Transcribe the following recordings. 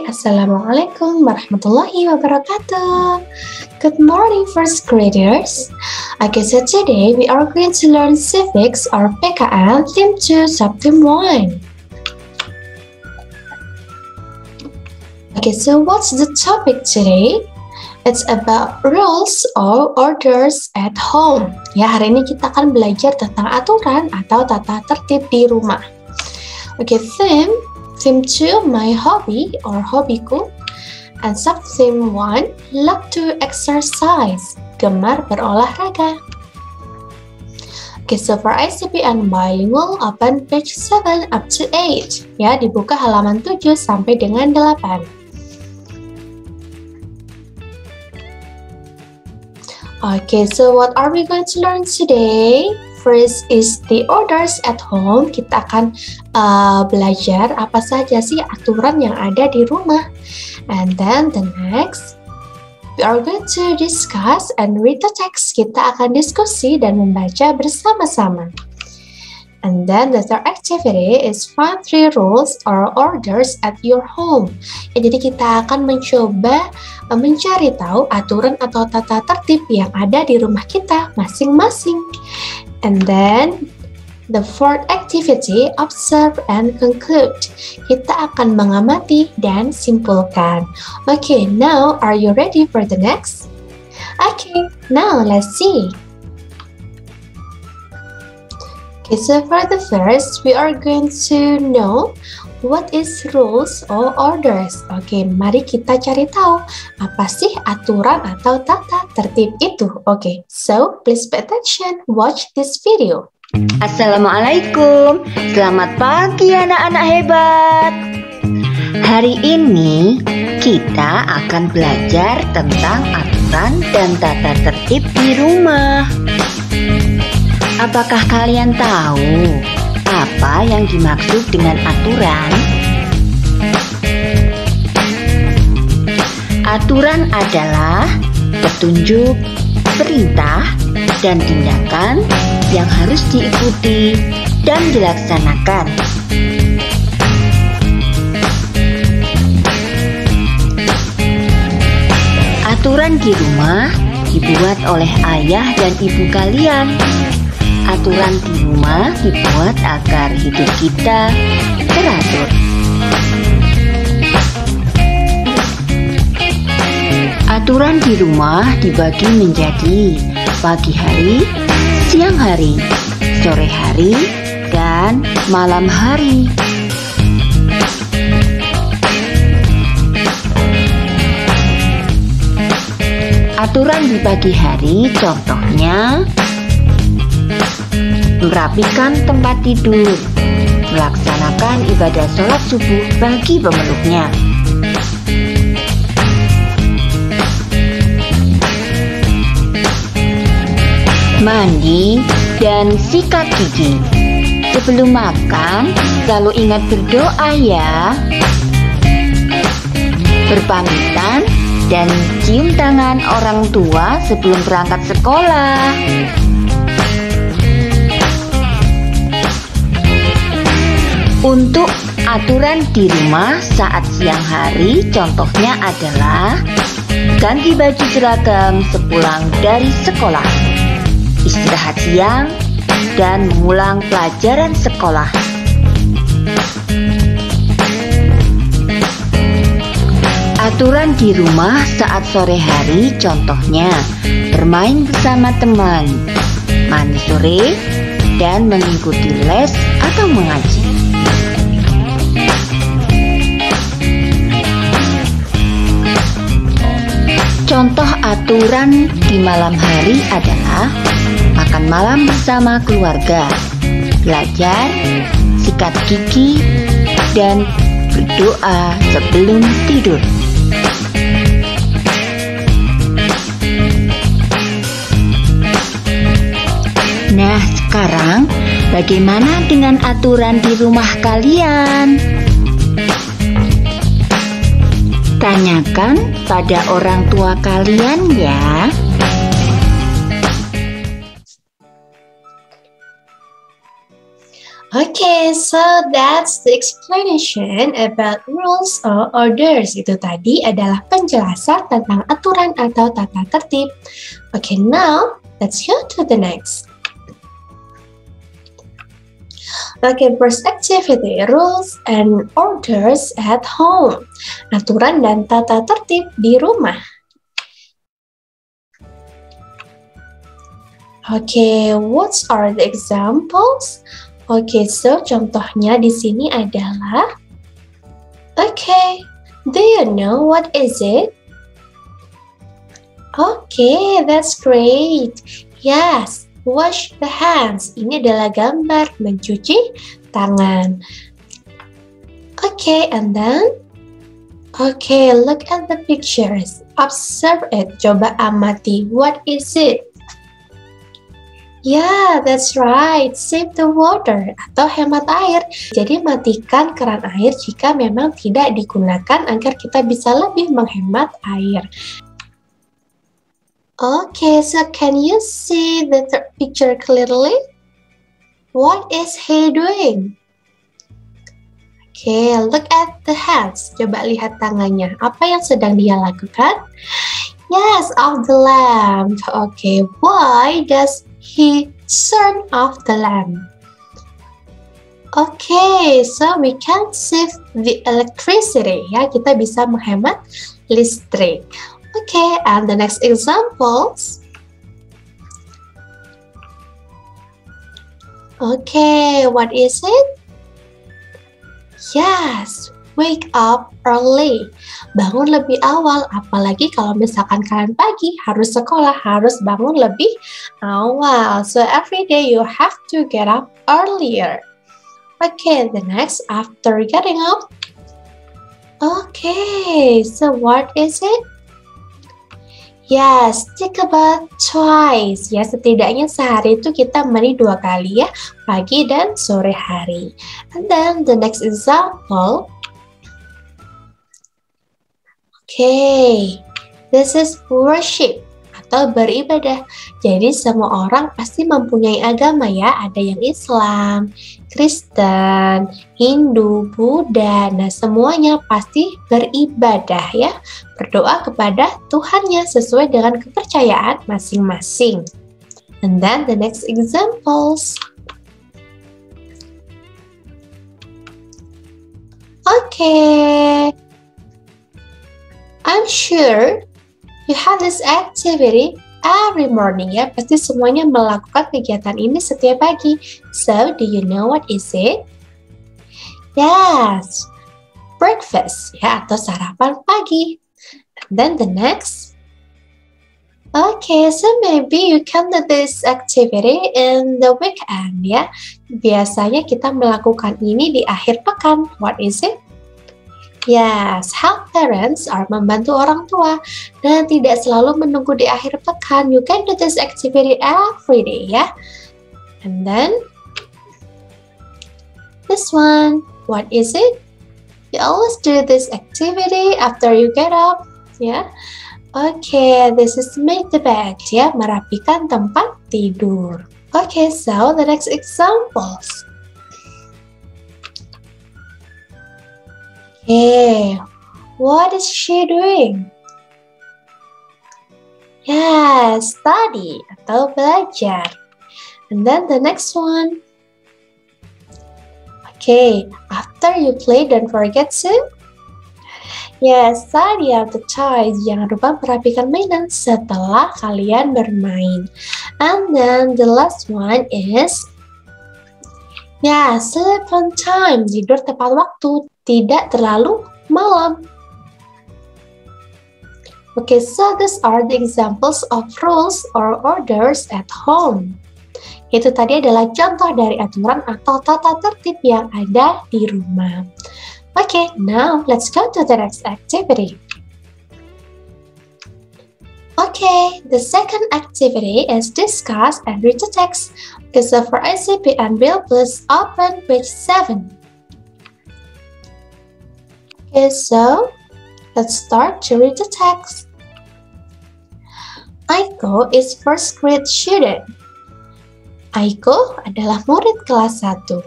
Assalamualaikum warahmatullahi wabarakatuh. Good morning, first graders. Okay, so today we are going to learn civics or PKL Theme 2 Subtheme 1. Okay, so what's the topic today? It's about rules or orders at home. Ya, hari ini kita akan belajar tentang aturan atau tata tertib di rumah. Okay, Theme 2, my hobby or hobiku. And Subtheme 1, love to exercise, gemar berolahraga. Okay, so for ICP and bilingual, open page 7 up to 8. Ya, dibuka halaman 7 sampai dengan 8. Okay, so what are we going to learn today? First is the orders at home. Kita akan belajar apa saja sih aturan yang ada di rumah. And then the next, we are going to discuss and read the text. Kita akan diskusi dan membaca bersama-sama. And then the third activity is find 3 rules or orders at your home. Ya, jadi kita akan mencoba mencari tahu aturan atau tata tertib yang ada di rumah kita masing-masing. And then the fourth activity, observe and conclude. Kita akan mengamati dan simpulkan. Okay, now are you ready for the next? Okay, now let's see. Okay, so for the first, we are going to know what is rules or orders. Okay, mari kita cari tahu apa sih aturan atau tata tertib itu. Okay, so please pay attention, watch this video. Assalamualaikum, selamat pagi anak-anak hebat. Hari ini kita akan belajar tentang aturan dan tata tertib di rumah. Apakah kalian tahu apa yang dimaksud dengan aturan? Aturan adalah petunjuk, perintah, dan tindakan yang harus diikuti dan dilaksanakan. Aturan di rumah dibuat oleh ayah dan ibu kalian. Aturan di rumah dibuat agar hidup kita teratur. Aturan di rumah dibagi menjadi pagi hari, siang hari, sore hari, dan malam hari. Aturan di pagi hari contohnya merapikan tempat tidur, melaksanakan ibadah sholat subuh bagi pemeluknya. Mandi dan sikat gigi. Sebelum makan, selalu ingat berdoa ya. Berpamitan dan cium tangan orang tua sebelum berangkat sekolah. Untuk aturan di rumah saat siang hari, contohnya adalah ganti baju seragam sepulang dari sekolah, istirahat siang, dan mengulang pelajaran sekolah. Aturan di rumah saat sore hari, contohnya bermain bersama teman, mandi sore, dan mengikuti les atau mengaji. Contoh aturan di malam hari adalah makan malam bersama keluarga, belajar, sikat gigi, dan berdoa sebelum tidur. Nah, sekarang bagaimana dengan aturan di rumah kalian? Tanyakan pada orang tua kalian ya. Okay, so that's the explanation about rules or orders. Itu tadi adalah penjelasan tentang aturan atau tata tertib. Okay, now let's go to the next. Okay, first activity, rules and orders at home. Aturan dan tata tertib di rumah. Okay, what are the examples? Okay, so contohnya di sini adalah, okay, do you know what is it? Okay, that's great. Yes, wash the hands. Ini adalah gambar mencuci tangan. Okay, and then, okay, look at the pictures. Observe it. Coba amati. What is it? Yeah, that's right. Save the water atau hemat air. Jadi matikan keran air jika memang tidak digunakan agar kita bisa lebih menghemat air. Okay, so can you see the picture clearly? What is he doing? Okay, look at the hands. Coba lihat tangannya. Apa yang sedang dia lakukan? Yes, off the lamp. Okay, why does he turn off the lamp? Okay, so we can save the electricity. Ya, kita bisa menghemat listrik. Okay, and the next examples. Okay, what is it? Yes, wake up early. Bangun lebih awal, apalagi kalau misalkan kalian pagi harus sekolah, harus bangun lebih awal. So every day you have to get up earlier. Okay, the next, after getting up. Okay, so what is it? Yes, take a bath twice. Ya, setidaknya sehari itu kita mandi 2 kali ya, pagi dan sore hari. And then the next example. Okay, this is worship atau beribadah. Jadi semua orang pasti mempunyai agama ya. Ada yang Islam, Kristen, Hindu, Buddha. Nah, semuanya pasti beribadah ya. Berdoa kepada Tuhannya sesuai dengan kepercayaan masing-masing. And then the next examples. Okay. I'm sure you have this activity every morning ya. Pasti semuanya melakukan kegiatan ini setiap pagi. So, do you know what is it? Yes, breakfast ya, atau sarapan pagi. And then the next. Okay, so maybe you can do this activity in the weekend ya. Biasanya kita melakukan ini di akhir pekan. What is it? Yes, help parents or membantu orang tua dan tidak selalu menunggu di akhir pekan. You can do this activity every day ya. And then this one, what is it? You always do this activity after you get up ya. Okay, this is make the bed ya, merapikan tempat tidur. Okay, so the next examples. Okay, what is she doing? Yes, study atau belajar. And then the next one. Okay, after you play, don't forget to. Yes, tidy up the toys. Jangan lupa merapikan mainan setelah kalian bermain. And then the last one is. Ya, sleep on time. Tidur tepat waktu. Tidak terlalu malam. Okay, so these are the examples of rules or orders at home. Itu tadi adalah contoh dari aturan atau tata tertib yang ada di rumah. Okay, now let's go to the next activity. Okay, the second activity is discuss and read the text. Okay, so for ICP and Bill, please open page 7. Okay, so let's start to read the text. Aiko is first grade student. Aiko adalah murid kelas 1.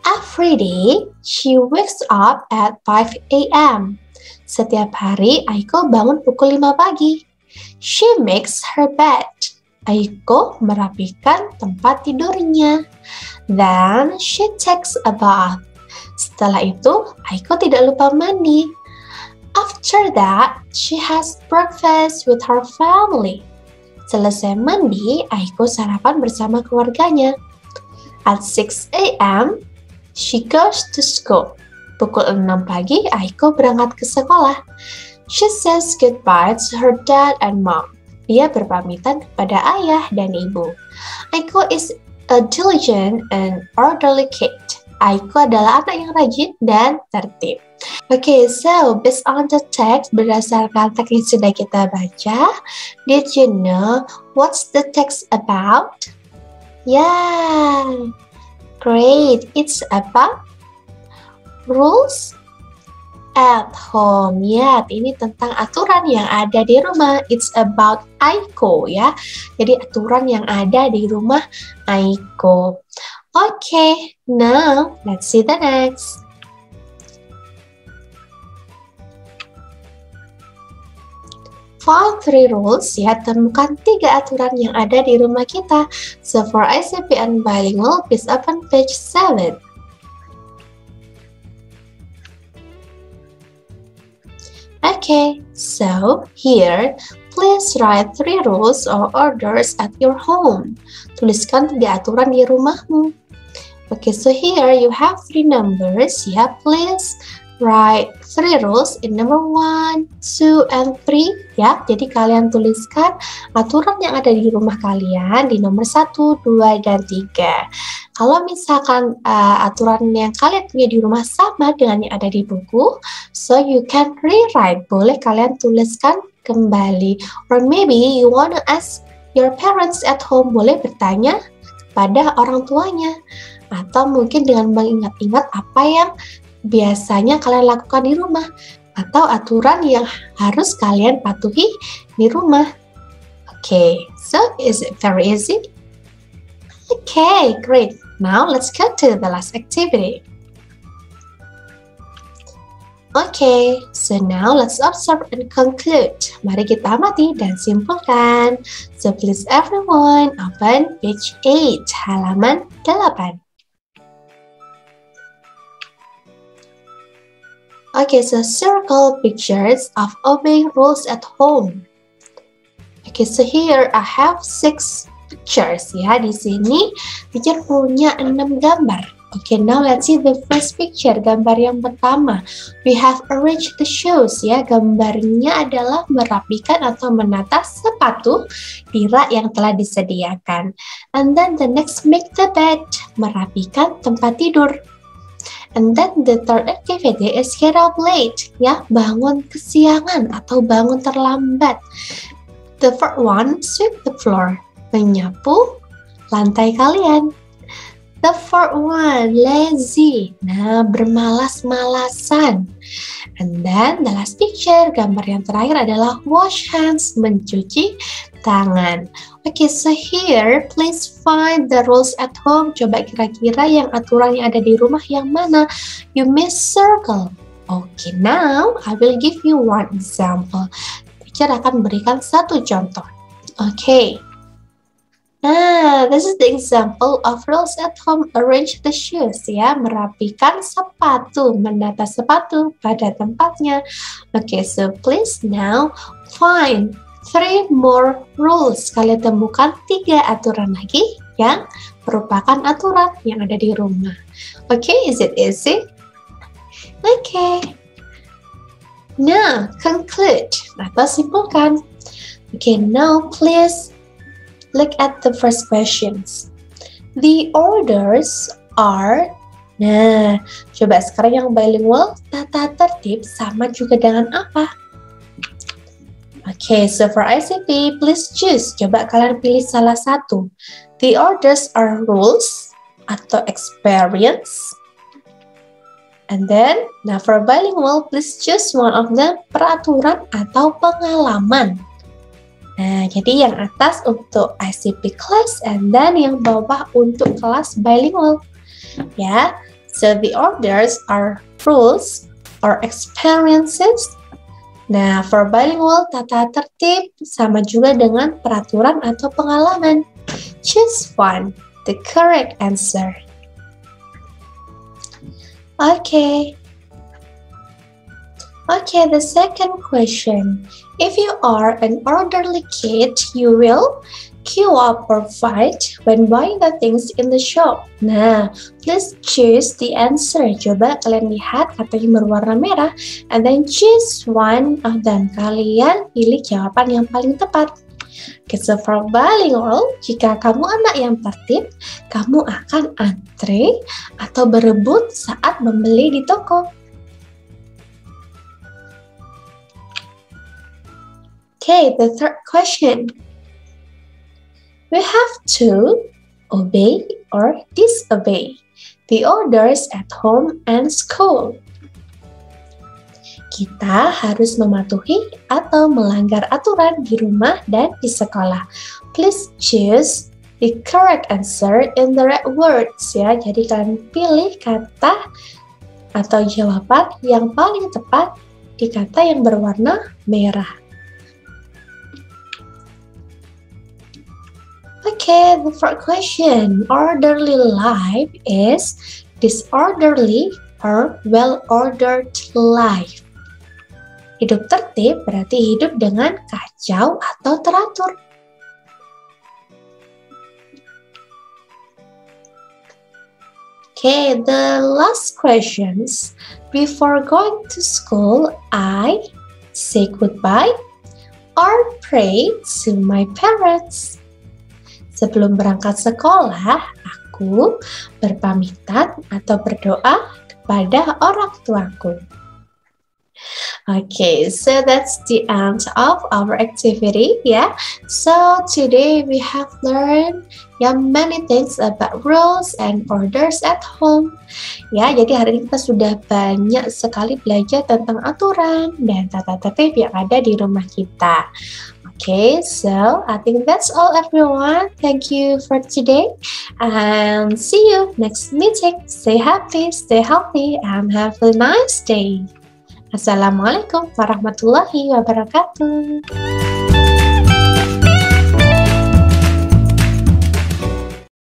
Every day, she wakes up at 5 a.m. Setiap hari, Aiko bangun pukul 5 pagi. She makes her bed. Aiko merapikan tempat tidurnya. Then, she takes a bath. Setelah itu, Aiko tidak lupa mandi. After that, she has breakfast with her family. Selesai mandi, Aiko sarapan bersama keluarganya. At 6 a.m., she goes to school. Pukul 6 pagi, Aiko berangkat ke sekolah. She says goodbye to her dad and mom. Dia berpamitan kepada ayah dan ibu. Aiko is a diligent and orderly kid. Aiko adalah anak yang rajin dan tertib. Okay, so based on the text, berdasarkan teks yang sudah kita baca, did you know what's the text about? Yeah, great. It's about rules at home. Ya, ini tentang aturan yang ada di rumah. It's about Aiko ya. Jadi aturan yang ada di rumah Aiko. Okay, now let's see the next. Find 3 rules ya, temukan 3 aturan yang ada di rumah kita. So for ICP and bilingual, please open page 7. Okay, so here, please write 3 rules or orders at your home. Tuliskan 3 aturan di rumahmu. Okay, so here you have 3 numbers. Yeah, please write 3 rules in number 1, 2, and 3. Ya, jadi kalian tuliskan aturan yang ada di rumah kalian di nomor 1, 2, dan 3. Kalau misalkan aturan yang kalian punya di rumah sama dengan yang ada di buku, so you can rewrite. Boleh kalian tuliskan kembali. Or maybe you wanna ask your parents at home. Boleh bertanya pada orang tuanya. Atau mungkin dengan mengingat-ingat apa yang biasanya kalian lakukan di rumah. Atau aturan yang harus kalian patuhi di rumah. Okay, so is it very easy? Okay, great. Now let's go to the last activity. Okay, so now let's observe and conclude. Mari kita amati dan simpulkan. So please everyone open page 8, halaman 8. Okay, so circle pictures of obeying rules at home. Okay, so here I have 6 pictures ya. Di sini teacher punya 6 gambar. Okay, now let's see the first picture. Gambar yang pertama, we have arranged the shoes ya. Gambarnya adalah merapikan atau menata sepatu di rak yang telah disediakan. And then the next, make the bed, merapikan tempat tidur. And then the third activity is get up late, ya, bangun kesiangan atau bangun terlambat. The fourth one, sweep the floor, menyapu lantai kalian. The fourth one, lazy, nah bermalas-malasan. And then the last picture, gambar yang terakhir adalah wash hands, mencuci tangan. Okay, so here please find the rules at home. Coba kira-kira yang aturan yang ada di rumah yang mana? You may circle. Okay, now I will give you one example. Teacher akan berikan 1 contoh. Okay. Nah, this is the example of rules at home. Arrange the shoes, ya, merapikan sepatu, menata sepatu pada tempatnya. Okay, so please now find 3 more rules. Kalian temukan 3 aturan lagi yang merupakan aturan yang ada di rumah. Okay, is it easy? Okay. Now, conclude atau simpulkan. Okay, now please look at the first questions. The orders are, nah, coba sekarang yang bilingual, tata tertib sama juga dengan apa? Okay, so for ICP, please choose. Coba kalian pilih salah satu. The orders are rules atau experience. And then, now for bilingual, please choose one of them, peraturan atau pengalaman. Nah, jadi yang atas untuk ICP class, and then yang bawah untuk kelas bilingual. Ya, So the orders are rules or experiences. Nah, for bilingual, tata tertib sama juga dengan peraturan atau pengalaman. Choose one, the correct answer. Okay, the second question. If you are an orderly kid, you will queue up or fight when buying the things in the shop. Nah, please choose the answer. Coba kalian lihat kata yang berwarna merah, and then choose one of them. Kalian pilih jawaban yang paling tepat. Okay, so for bilingual, jika kamu anak yang tertib, kamu akan antre atau berebut saat membeli di toko. Okay, the third question. We have to obey or disobey the orders at home and school. Kita harus mematuhi atau melanggar aturan di rumah dan di sekolah. Please choose the correct answer in the right words ya. Jadi kalian pilih kata atau jawaban yang paling tepat di kata yang berwarna merah. Okay, the fourth question. Orderly life is disorderly or well-ordered life. Hidup tertib berarti hidup dengan kacau atau teratur. Okay, the last questions. Before going to school, I say goodbye or pray to my parents. Sebelum berangkat sekolah, aku berpamitan atau berdoa kepada orang tuaku. Okay, so that's the end of our activity, yeah. So today we have learned many things about rules and orders at home. Ya, jadi hari ini kita sudah banyak sekali belajar tentang aturan dan tata tertib yang ada di rumah kita. Okay, so I think that's all everyone. Thank you for today and see you next meeting. Stay happy, stay healthy, and have a nice day. Assalamualaikum warahmatullahi wabarakatuh.